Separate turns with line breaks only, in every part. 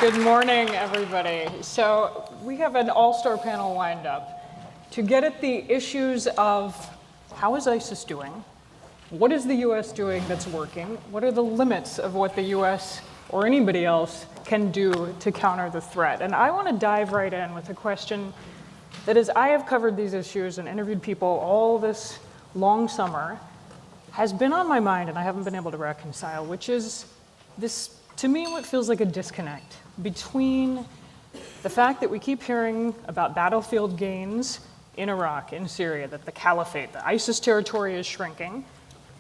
Good morning, everybody. So we have an all-star panel lined up to get at the issues of how is ISIS doing? What is the US doing that's working? What are the limits of what the US or anybody else can do to counter the threat? And I want to dive right in with a question that, as I have covered these issues and interviewed people all this long summer, has been on my mind and I haven't been able to reconcile, which is this, to me, what feels like a disconnect between the fact that we keep hearing about battlefield gains in Iraq, in Syria, that the caliphate, the ISIS territory is shrinking,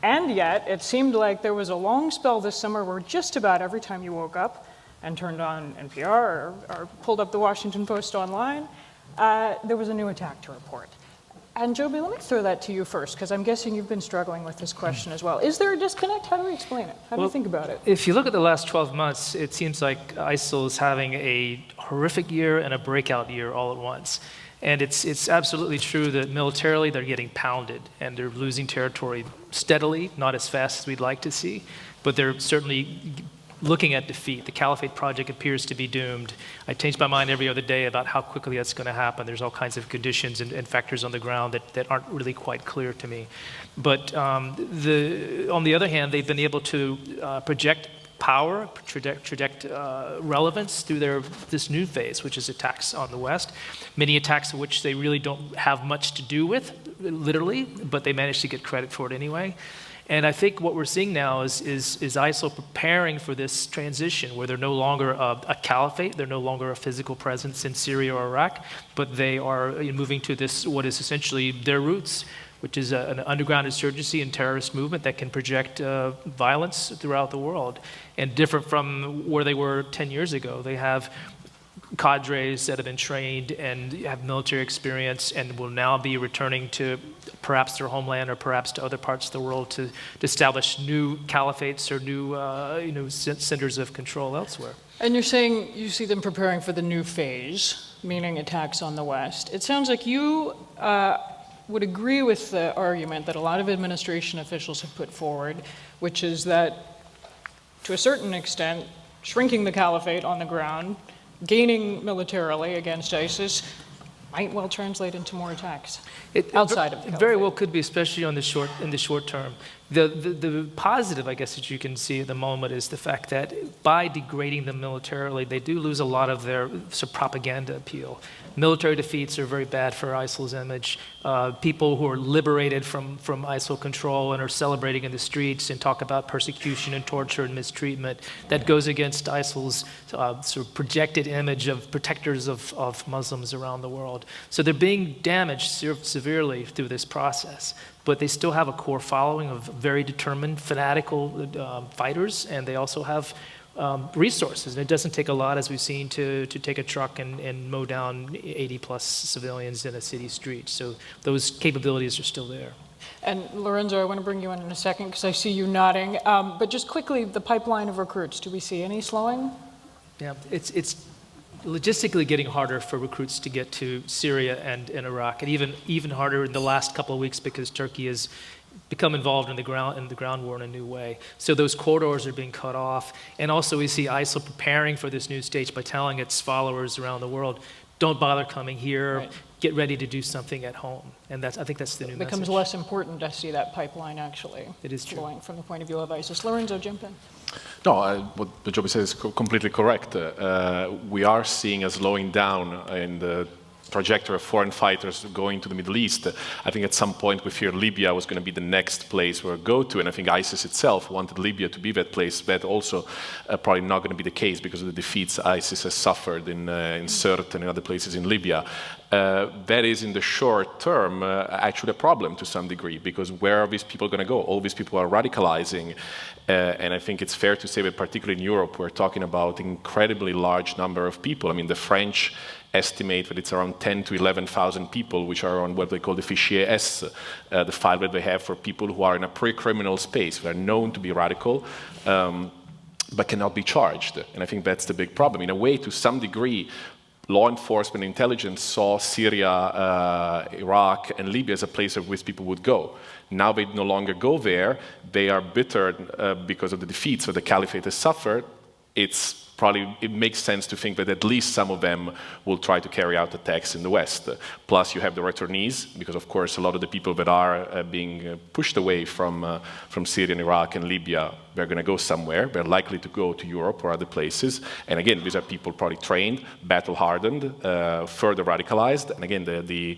and yet it seemed like there was a long spell this summer where just about every time you woke up and turned on NPR or pulled up the Washington Post online, there was a new attack to report. And Joby, let me throw that to you first, because I'm guessing you've been struggling with this question as well. Is there a disconnect? How do we explain it? How do you think about it?
If you look at the last 12 months, it seems like ISIL is having a horrific year and a breakout year all at once. And it's absolutely true that militarily they're getting pounded and they're losing territory steadily, not as fast as we'd like to see, but they're certainly looking at defeat. The Caliphate project appears to be doomed. I change my mind every other day about how quickly that's going to happen. There's all kinds of conditions and factors on the ground that aren't really quite clear to me. But on the other hand, they've been able to project power, project relevance through this new phase, which is attacks on the West. Many attacks of which they really don't have much to do with, literally, but they manage to get credit for it anyway. And I think what we're seeing now is ISIL preparing for this transition where they're no longer a caliphate, they're no longer a physical presence in Syria or Iraq, but they are moving to this, what is essentially their roots, which is an underground insurgency and terrorist movement that can project violence throughout the world. And different from where they were 10 years ago, they have cadres that have been trained and have military experience and will now be returning to perhaps their homeland or perhaps to other parts of the world to establish new caliphates or new centers of control elsewhere.
And you're saying you see them preparing for the new phase, meaning attacks on the West. It sounds like you would agree with the argument that a lot of administration officials have put forward, which is that, to a certain extent, shrinking the caliphate on the ground, gaining militarily against ISIS, might well translate into more attacks outside of the caliphate.
It very well could be, especially in the short term. The positive, I guess, that you can see at the moment is the fact that by degrading them militarily, they do lose a lot of their propaganda appeal. Military defeats are very bad for ISIL's image. People who are liberated from ISIL control and are celebrating in the streets and talk about persecution and torture and mistreatment, that goes against ISIL's sort of projected image of protectors of Muslims around the world. So they're being damaged severely through this process. But they still have a core following of very determined, fanatical fighters, and they also have resources. And it doesn't take a lot, as we've seen, to take a truck and mow down 80-plus civilians in a city street. So those capabilities are still there.
And Lorenzo, I want to bring you in a second because I see you nodding. But just quickly, the pipeline of recruits, do we see any slowing?
Yeah, it's logistically getting harder for recruits to get to Syria and Iraq, and even harder in the last couple of weeks because Turkey has become involved in the ground war in a new way. So those corridors are being cut off, and also we see ISIL preparing for this new stage by telling its followers around the world, don't bother coming here, right. Get ready to do something at home. And I think that's the new message. It becomes
less important to see that pipeline actually
flowing
from the point of view of ISIS. Lorenzo, jump in.
No, what Joby says is completely correct. We are seeing a slowing down in the trajectory of foreign fighters going to the Middle East. I think at some point we fear Libya was going to be the next place we'll go to, and I think ISIS itself wanted Libya to be that place. That also probably not going to be the case because of the defeats ISIS has suffered in Sirte and in other places in Libya. That is, in the short term, actually a problem to some degree, because where are these people going to go? All these people are radicalizing, and I think it's fair to say that particularly in Europe, we're talking about incredibly large number of people. I mean, the French estimate that it's around 10 to 11,000 people, which are on what they call the Fichier S, the file that they have for people who are in a pre-criminal space. They're known to be radical, but cannot be charged. And I think that's the big problem. In a way, to some degree, law enforcement intelligence saw Syria, Iraq, and Libya as a place of which people would go. Now they no longer go there. They are bitter because of the defeats that the caliphate has suffered. it makes sense to think that at least some of them will try to carry out attacks in the West. Plus, you have the returnees, because of course a lot of the people that are being pushed away from Syria and Iraq and Libya, they're going to go somewhere. They're likely to go to Europe or other places. And again, these are people probably trained, battle-hardened, further radicalized. And again, the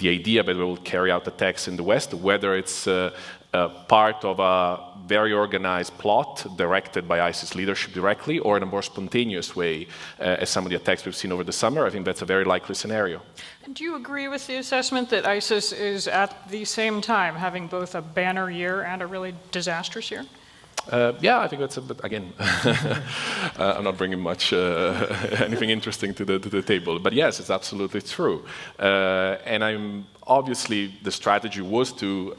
idea that we will carry out attacks in the West, whether it's part of a very organized plot directed by ISIS leadership directly, or in a more spontaneous way, as some of the attacks we've seen over the summer, I think that's a very likely scenario.
And do you agree with the assessment that ISIS is at the same time having both a banner year and a really disastrous year?
Yeah, I think that's but again, I'm not bringing much anything interesting to the table, but yes, it's absolutely true. And obviously the strategy was to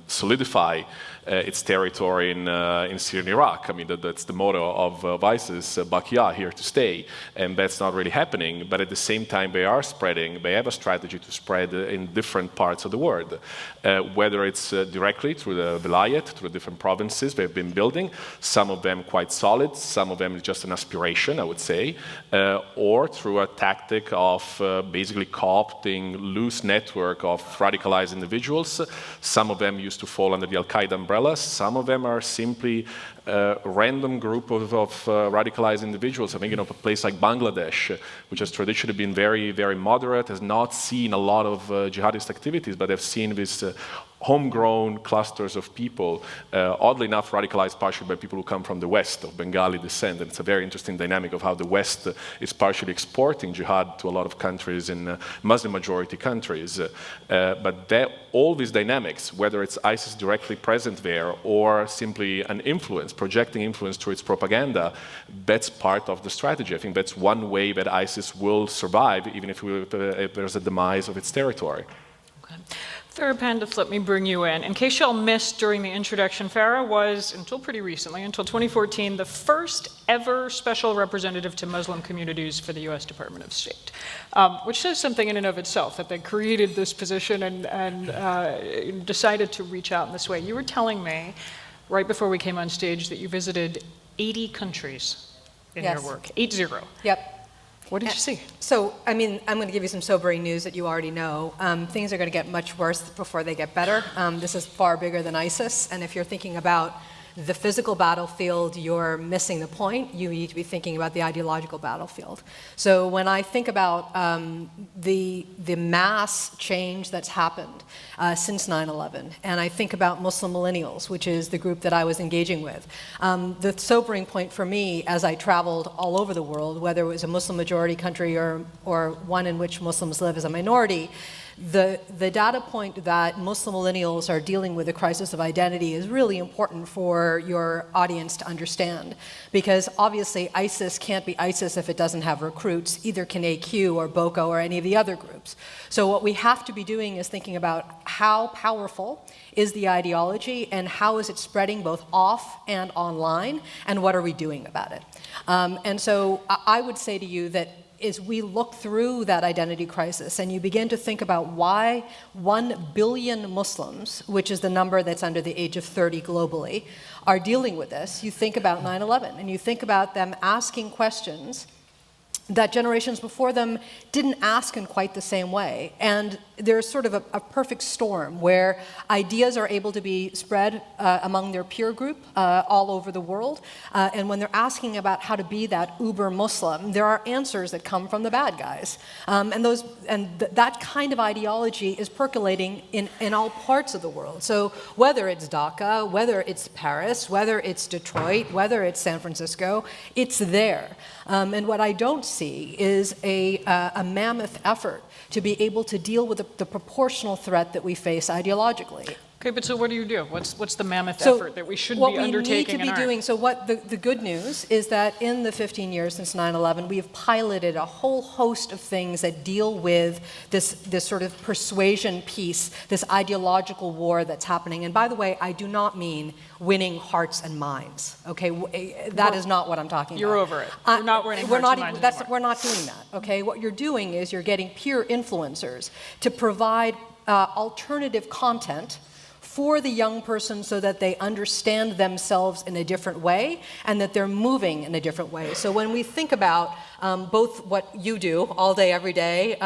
solidify its territory in Syria and Iraq. I mean, that's the motto of ISIS, Bakia, here to stay, and that's not really happening. But at the same time, they are spreading. They have a strategy to spread in different parts of the world, whether it's directly through the Vilayet, through different provinces they've been building, some of them quite solid, some of them just an aspiration, I would say, or through a tactic of basically co-opting loose network of radicalized individuals. Some of them used to fall under the Al-Qaeda umbrella. Some of them are simply a random group of radicalized individuals. I think, a place like Bangladesh, which has traditionally been very, very moderate, has not seen a lot of jihadist activities, but have seen this homegrown clusters of people, oddly enough radicalized partially by people who come from the West, of Bengali descent. And it's a very interesting dynamic of how the West is partially exporting jihad to a lot of countries in Muslim-majority countries. But all these dynamics, whether it's ISIS directly present there or simply an influence, projecting influence through its propaganda, that's part of the strategy. I think that's one way that ISIS will survive, even if there's a demise of its territory.
Okay. Farah, Pandith, let me bring you in. In case y'all missed during the introduction, Farah was, until pretty recently, until 2014, the first ever special representative to Muslim communities for the US Department of State, which says something in and of itself, that they created this position and decided to reach out in this way. You were telling me, right before we came on stage, that you visited 80 countries in your work, 80.
Yep.
What did you see?
So, I mean, I'm going to give you some sobering news that you already know. Things are going to get much worse before they get better. This is far bigger than ISIS, and if you're thinking about the physical battlefield, you're missing the point. You need to be thinking about the ideological battlefield. So when I think about the mass change that's happened since 9/11, and I think about Muslim millennials, which is the group that I was engaging with, the sobering point for me as I traveled all over the world, whether it was a Muslim majority country or one in which Muslims live as a minority, the data point that Muslim millennials are dealing with a crisis of identity is really important for your audience to understand, because obviously ISIS can't be ISIS if it doesn't have recruits, either can AQ or Boko or any of the other groups. So what we have to be doing is thinking about how powerful is the ideology and how is it spreading both off and online, and what are we doing about it? And so I would say to you that as we look through that identity crisis and you begin to think about why 1 billion Muslims, which is the number that's under the age of 30 globally, are dealing with this, you think about 9/11 and you think about them asking questions that generations before them didn't ask in quite the same way. And there's sort of a perfect storm where ideas are able to be spread among their peer group all over the world. And when they're asking about how to be that uber Muslim, there are answers that come from the bad guys. That kind of ideology is percolating in all parts of the world. So whether it's Dhaka, whether it's Paris, whether it's Detroit, whether it's San Francisco, it's there. And what I don't see is a mammoth effort to be able to deal with the proportional threat that we face ideologically.
Okay, but so what do you do? What's the mammoth effort that we should be undertaking?
What we need to be doing, so what the good news is that in the 15 years since 9/11, we have piloted a whole host of things that deal with this sort of persuasion piece, this ideological war that's happening. And by the way, I do not mean winning hearts and minds, okay? That is not what I'm talking
You're
about.
over it. We're not winning hearts and minds anymore.
We're not doing that, okay? What you're doing is you're getting peer influencers to provide alternative content for the young person so that they understand themselves in a different way and that they're moving in a different way. So when we think about both what you do all day, every day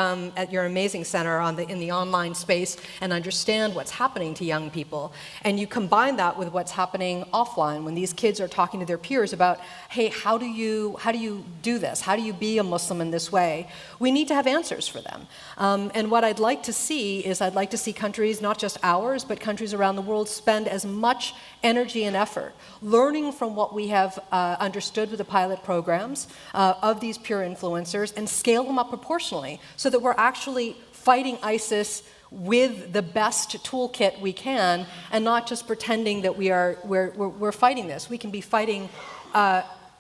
at your amazing center in the online space and understand what's happening to young people, and you combine that with what's happening offline when these kids are talking to their peers about, hey, how do you do this? How do you be a Muslim in this way? We need to have answers for them. And what I'd like to see is I'd like to see countries, not just ours, but countries around the world spend as much energy and effort learning from what we have understood with the pilot programs of these peer influencers and scale them up proportionally so that we're actually fighting ISIS with the best toolkit we can and not just pretending that we're fighting this. We can be fighting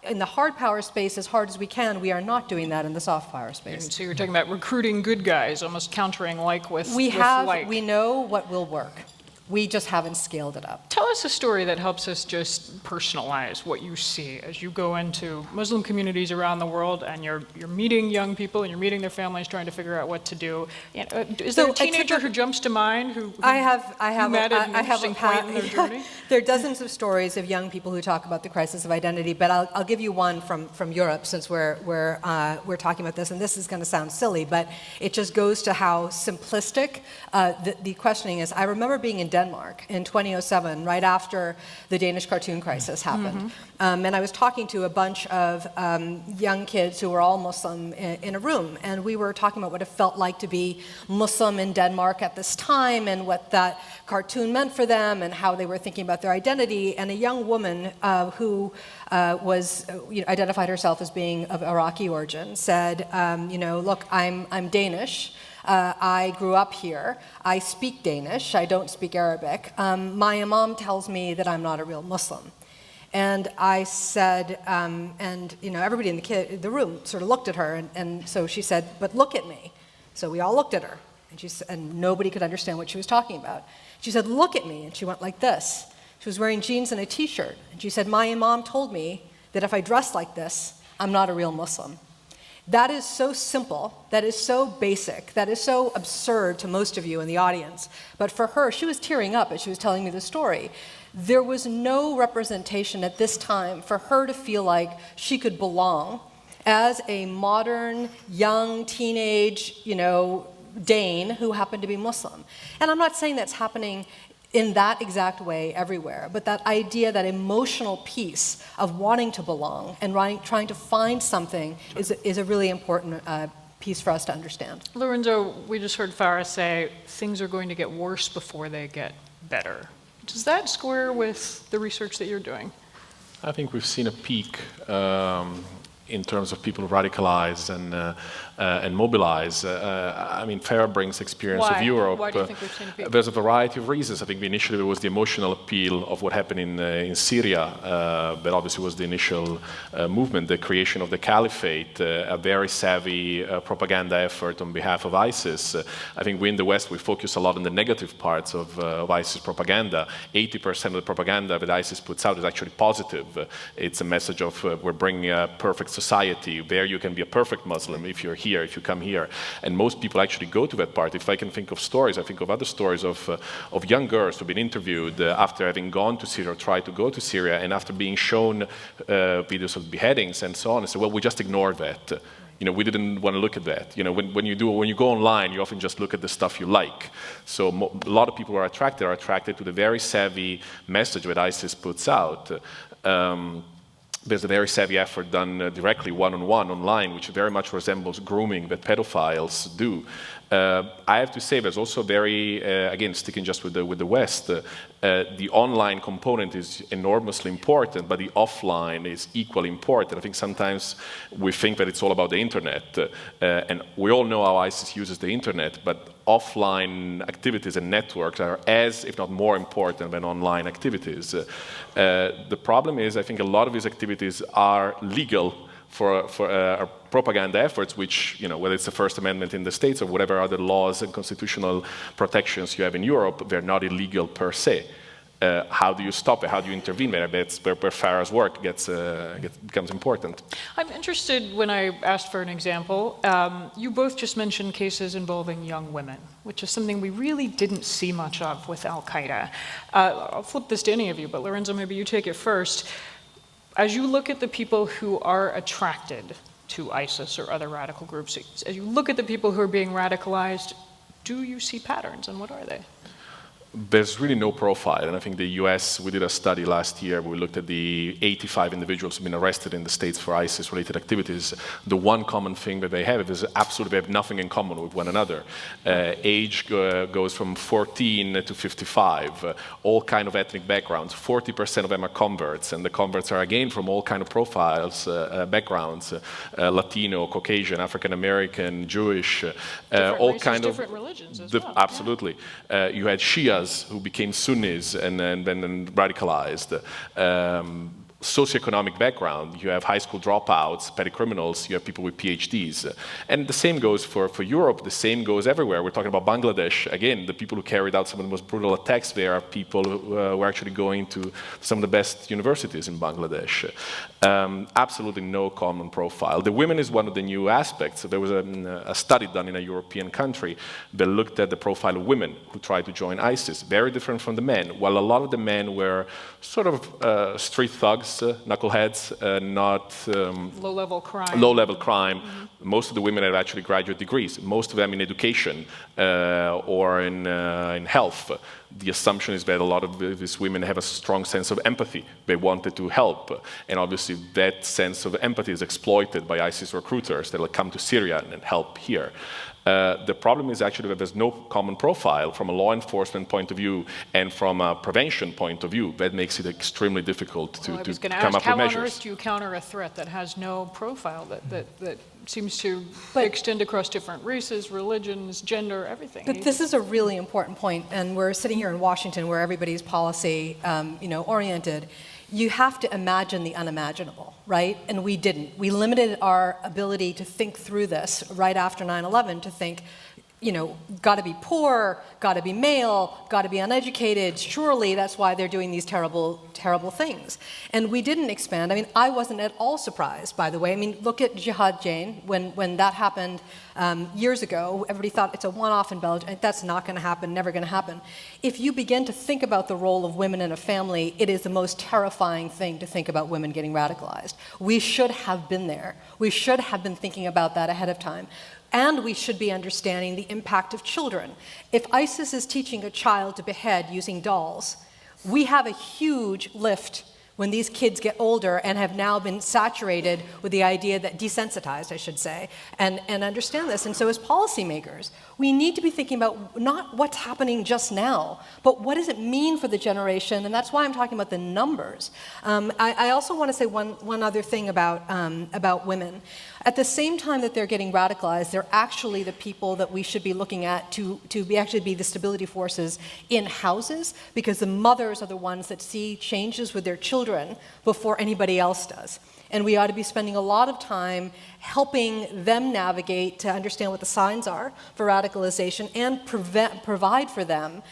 in the hard power space as hard as we can. We are not doing that in the soft power space.
And so you're talking about recruiting good guys, almost countering like with like.
We know what will work. We just haven't scaled it up.
Tell us a story that helps us just personalize what you see as you go into Muslim communities around the world and you're meeting young people and you're meeting their families trying to figure out what to do. Is there a teenager who jumps to mind who
I have
met at an interesting point in their journey?
There are dozens of stories of young people who talk about the crisis of identity, but I'll give you one from Europe since we're talking about this, and this is going to sound silly, but it just goes to how simplistic the questioning is. I remember being in Denmark in 2007, right after the Danish cartoon crisis happened. And I was talking to a bunch of young kids who were all Muslim in a room, and we were talking about what it felt like to be Muslim in Denmark at this time and what that cartoon meant for them and how they were thinking about their identity. And a young woman who identified herself as being of Iraqi origin said, look, I'm Danish. I grew up here. I speak Danish. I don't speak Arabic. My imam tells me that I'm not a real Muslim. And I said, everybody in the room sort of looked at her, and so she said, but look at me. So we all looked at her, and nobody could understand what she was talking about. She said, look at me, and she went like this. She was wearing jeans and a t-shirt, and she said, my imam told me that if I dress like this, I'm not a real Muslim. That is so simple, that is so basic, that is so absurd to most of you in the audience. But for her, she was tearing up as she was telling me the story. There was no representation at this time for her to feel like she could belong as a modern, young, teenage, Dane who happened to be Muslim. And I'm not saying that's happening in that exact way everywhere, but that idea, that emotional piece of wanting to belong and trying to find something is a really important piece for us to understand.
Lorenzo, we just heard Farah say things are going to get worse before they get better. Does that square with the research that you're doing?
I think we've seen a peak in terms of people radicalize and mobilize. Farah brings experience of Europe.
Why do you think we've seen a peak?
There's a variety of reasons. I think initially it was the emotional appeal of what happened in Syria, but obviously it was the initial movement, the creation of the caliphate, a very savvy propaganda effort on behalf of ISIS. I think we in the West, we focus a lot on the negative parts of ISIS propaganda. 80% of the propaganda that ISIS puts out is actually positive. It's a message of we're bringing a perfect society where you can be a perfect Muslim if you're here, if you come here. And most people actually go to that part. If I can think of stories, I think of other stories of young girls who've been interviewed after having gone to Syria or tried to go to Syria, and after being shown videos of beheadings and so on, and say, well, we just ignored that. We didn't want to look at that. When you go online, you often just look at the stuff you like. So a lot of people are attracted to the very savvy message that ISIS puts out. There's a very savvy effort done directly one-on-one online, which very much resembles grooming that pedophiles do. I have to say there's also very, again, sticking just with the West, the online component is enormously important, but the offline is equally important. I think sometimes we think that it's all about the internet, and we all know how ISIS uses the internet, but offline activities and networks are as, if not more important than online activities. The problem is, I think a lot of these activities are legal for propaganda efforts, which, whether it's the First Amendment in the States or whatever other laws and constitutional protections you have in Europe, they're not illegal per se. How do you stop it? How do you intervene? Maybe that's where Farah's work becomes important.
I'm interested, when I asked for an example, you both just mentioned cases involving young women, which is something we really didn't see much of with Al-Qaeda. I'll flip this to any of you, but Lorenzo, maybe you take it first. As you look at the people who are attracted to ISIS or other radical groups, as you look at the people who are being radicalized, do you see patterns, and what are they?
There's really no profile, and I think the US, we did a study last year where we looked at the 85 individuals who've been arrested in the States for ISIS-related activities. The one common thing that they have is absolutely they have nothing in common with one another. Age goes from 14 to 55, all kind of ethnic backgrounds. 40% of them are converts, and the converts are again from all kind of profiles, backgrounds, Latino, Caucasian, African-American, Jewish, all
races,
kind of
different religions as well.
Absolutely. You had Shias who became Sunnis and then radicalized. Socioeconomic background, you have high school dropouts, petty criminals, you have people with PhDs. And the same goes for Europe, the same goes everywhere. We're talking about Bangladesh. Again, the people who carried out some of the most brutal attacks there are people who were actually going to some of the best universities in Bangladesh. Absolutely no common profile. The women is one of the new aspects. There was a study done in a European country that looked at the profile of women who tried to join ISIS, very different from the men. While a lot of the men were sort of street thugs, knuckleheads, not
low-level crime.
Low-level crime. Mm-hmm. Most of the women have actually graduate degrees. Most of them in education or in health. The assumption is that a lot of these women have a strong sense of empathy. They wanted to help, and obviously that sense of empathy is exploited by ISIS recruiters that will come to Syria and help here. The problem is actually that there's no common profile from a law enforcement point of view and from a prevention point of view. That makes it extremely difficult to come up with measures.
How on earth do you counter a threat that has no profile, that seems to extend across different races, religions, gender, everything?
But this is a really important point, and we're sitting here in Washington where everybody's policy oriented. You have to imagine the unimaginable, right? And we didn't. We limited our ability to think through this right after 9/11 to think, got to be poor, got to be male, got to be uneducated. Surely that's why they're doing these terrible, terrible things. And we didn't expand. I mean, I wasn't at all surprised, by the way. I mean, look at Jihad Jain. When that happened years ago, everybody thought it's a one-off in Belgium. That's not going to happen, never going to happen. If you begin to think about the role of women in a family, it is the most terrifying thing to think about women getting radicalized. We should have been there. We should have been thinking about that ahead of time. And we should be understanding the impact of children. If ISIS is teaching a child to behead using dolls, we have a huge lift when these kids get older and have now been saturated with the idea that, desensitized, I should say, and understand this. And so as policymakers, we need to be thinking about not what's happening just now, but what does it mean for the generation, and that's why I'm talking about the numbers. I also want to say one other thing about women. At the same time that they're getting radicalized, they're actually the people that we should be looking at to actually be the stability forces in houses, because the mothers are the ones that see changes with their children before anybody else does. And we ought to be spending a lot of time helping them navigate to understand what the signs are for radicalization and provide for them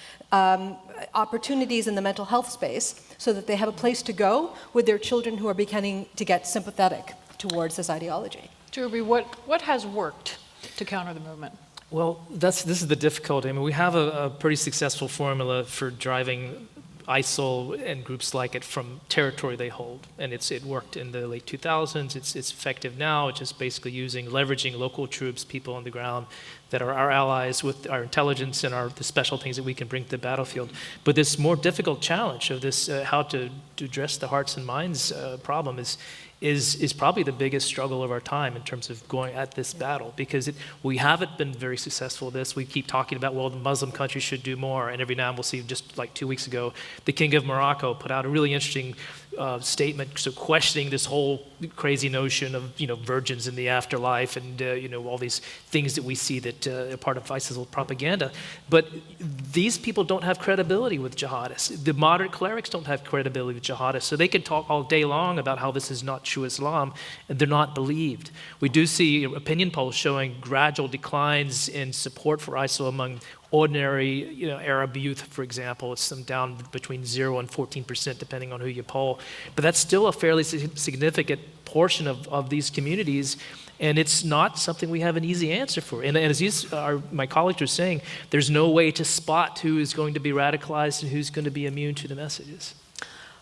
opportunities in the mental health space so that they have a place to go with their children who are beginning to get sympathetic towards this ideology.
Joby, what has worked to counter the movement?
Well, this is the difficulty. I mean, we have a pretty successful formula for driving ISIL and groups like it from territory they hold, and it worked in the late 2000s. It's effective now. It's just basically leveraging local troops, people on the ground that are our allies with our intelligence and the special things that we can bring to the battlefield. But this more difficult challenge of this, how to address the hearts and minds problem is probably the biggest struggle of our time in terms of going at this battle, because we haven't been very successful at this. We keep talking about, well, the Muslim countries should do more, and every now and we'll see, just like 2 weeks ago, the King of Morocco put out a really interesting statement, so questioning this whole crazy notion of virgins in the afterlife and all these things that we see that are part of ISIL propaganda. But these people don't have credibility with jihadists. The moderate clerics don't have credibility with jihadists, so they can talk all day long about how this is not true Islam, and they're not believed. We do see opinion polls showing gradual declines in support for ISIL among ordinary, Arab youth, for example. It's down between 0 and 14%, depending on who you poll. But that's still a fairly significant portion of these communities, and it's not something we have an easy answer for. And as my colleagues are saying, there's no way to spot who is going to be radicalized and who's going to be immune to the messages.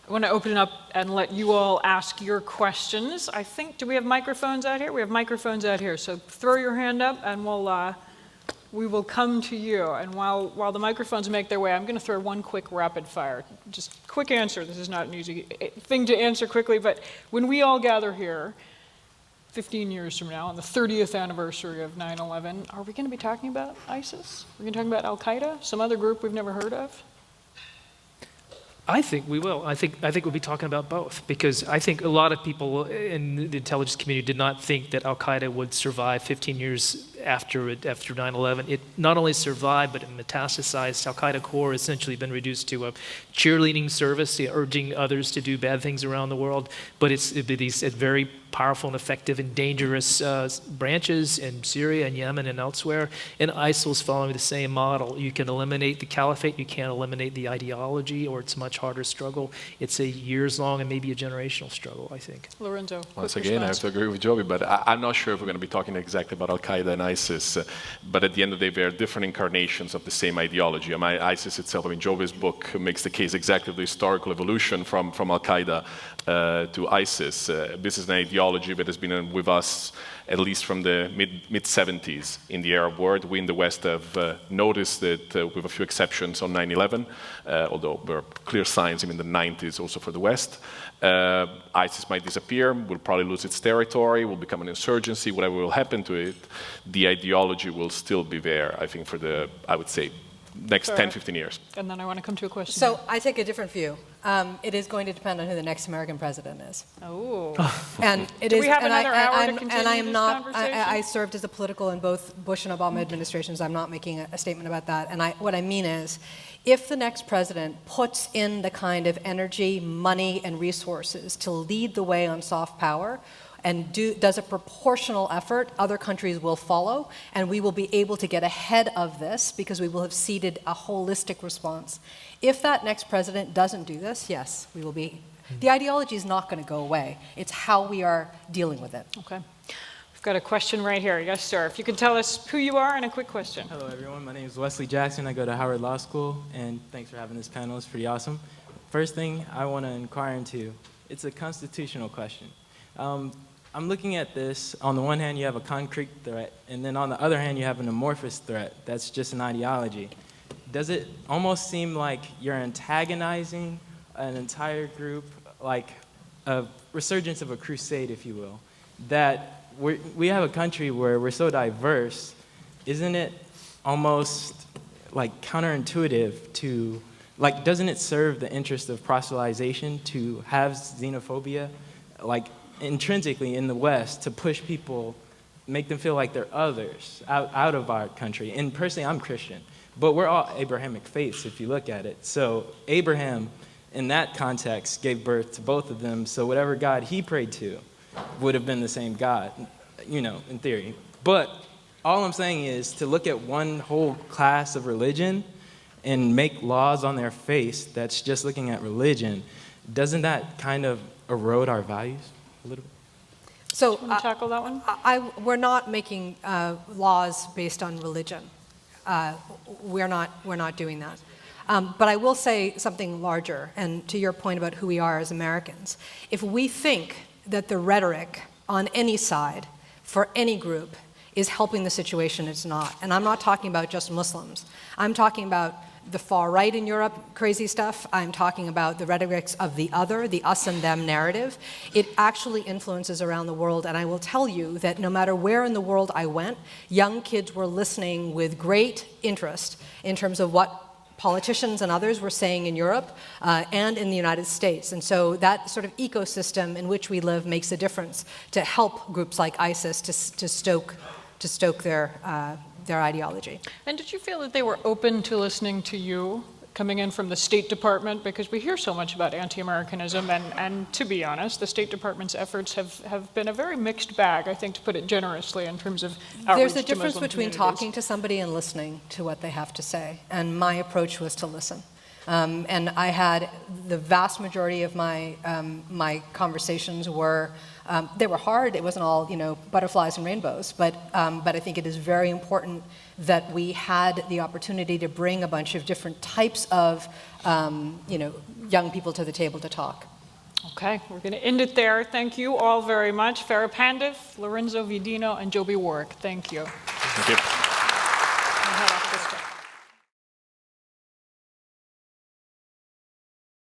I want to open it up and let you all ask your questions. I think, do we have microphones out here? We have microphones out here, so throw your hand up and we will come to you. And while the microphones make their way, I'm going to throw one quick rapid fire. Just quick answer. This is not an easy thing to answer quickly, but when we all gather here, 15 years from now, on the 30th anniversary of 9/11, are we going to be talking about ISIS? Are we going to talk about Al-Qaeda, some other group we've never heard of?
I think we will. I think we'll be talking about both, because I think a lot of people in the intelligence community did not think that Al-Qaeda would survive 15 years after 9/11. It not only survived, but it metastasized. Al-Qaeda core has essentially been reduced to a cheerleading service, urging others to do bad things around the world. But it's these very powerful and effective and dangerous branches in Syria and Yemen and elsewhere. And ISIL's following the same model. You can eliminate the caliphate, you can't eliminate the ideology, or it's a much harder struggle. It's a years-long and maybe a generational struggle, I think.
Lorenzo,
once again, I have to agree with Joby, but I'm not sure if we're going to be talking exactly about Al-Qaeda and ISIS, but at the end of the day, they are different incarnations of the same ideology. ISIS itself, Joby's book makes the case exactly of the historical evolution from Al-Qaeda to ISIS. This is an ideology that has been with us at least from the mid-70s in the Arab world. We in the West have noticed it with a few exceptions on 9/11, although there are clear signs even in the 90s also for the West. ISIS might disappear, will probably lose its territory, will become an insurgency, whatever will happen to it. The ideology will still be there, I think, for the, I would say, next 10, 15 years.
And then I want to come to a question.
So I take a different view. It is going to depend on who the next American president is.
Oh.
And it
Do
is,
we have
and
another hour to continue
and I am
this
not.
conversation?
I served as a political in both Bush and Obama administrations. I'm not making a statement about that. And what I mean is, if the next president puts in the kind of energy, money, and resources to lead the way on soft power, and does a proportional effort, other countries will follow, and we will be able to get ahead of this because we will have seeded a holistic response. If that next president doesn't do this, yes, we will be. The ideology is not going to go away. It's how we are dealing with it.
Okay. We've got a question right here. Yes, sir. If you could tell us who you are and a quick question.
Hello, everyone. My name is Wesley Jackson. I go to Howard Law School, and thanks for having this panel. It's pretty awesome. First thing I want to inquire into, it's a constitutional question. I'm looking at this. On the one hand, you have a concrete threat, and then on the other hand, you have an amorphous threat. That's just an ideology. Does it almost seem like you're antagonizing an entire group, like a resurgence of a crusade, if you will, that we have a country where we're so diverse? Isn't it almost like counterintuitive to, like, doesn't it serve the interest of proselytization to have xenophobia, like, intrinsically in the West, to push people, make them feel like they're others out of our country? And personally, I'm Christian, but we're all Abrahamic faiths if you look at it. So Abraham, in that context, gave birth to both of them, so whatever God he prayed to would have been the same God, in theory. But all I'm saying is to look at one whole class of religion and make laws on their face that's just looking at religion, doesn't that kind of erode our values? A little bit.
So
Can you tackle that one?
we're not making laws based on religion. We're not doing that. But I will say something larger, and to your point about who we are as Americans. If we think that the rhetoric on any side for any group is helping the situation, it's not. And I'm not talking about just Muslims. I'm talking about the far right in Europe, crazy stuff. I'm talking about the rhetorics of the other, the us and them narrative. It actually influences around the world, and I will tell you that no matter where in the world I went, young kids were listening with great interest in terms of what politicians and others were saying in Europe and in the United States. And so that sort of ecosystem in which we live makes a difference to help groups like ISIS to stoke their ideology.
And did you feel that they were open to listening to you? coming in from the State Department, because we hear so much about anti-Americanism, and to be honest, the State Department's efforts have been a very mixed bag, I think, to put it generously, in terms of outreach
There's a
to
difference
Muslim
between
communities.
talking to somebody and listening to what they have to say, and my approach was to listen. And I had the vast majority of my conversations were, they were hard. It wasn't all, butterflies and rainbows, but I think it is very important that we had the opportunity to bring a bunch of different types of, young people to the table to talk.
Okay, we're going to end it there. Thank you all very much. Farah Pandith, Lorenzo Vidino, and Joby Warrick. Thank you.
Thank you.
We'll head off this way.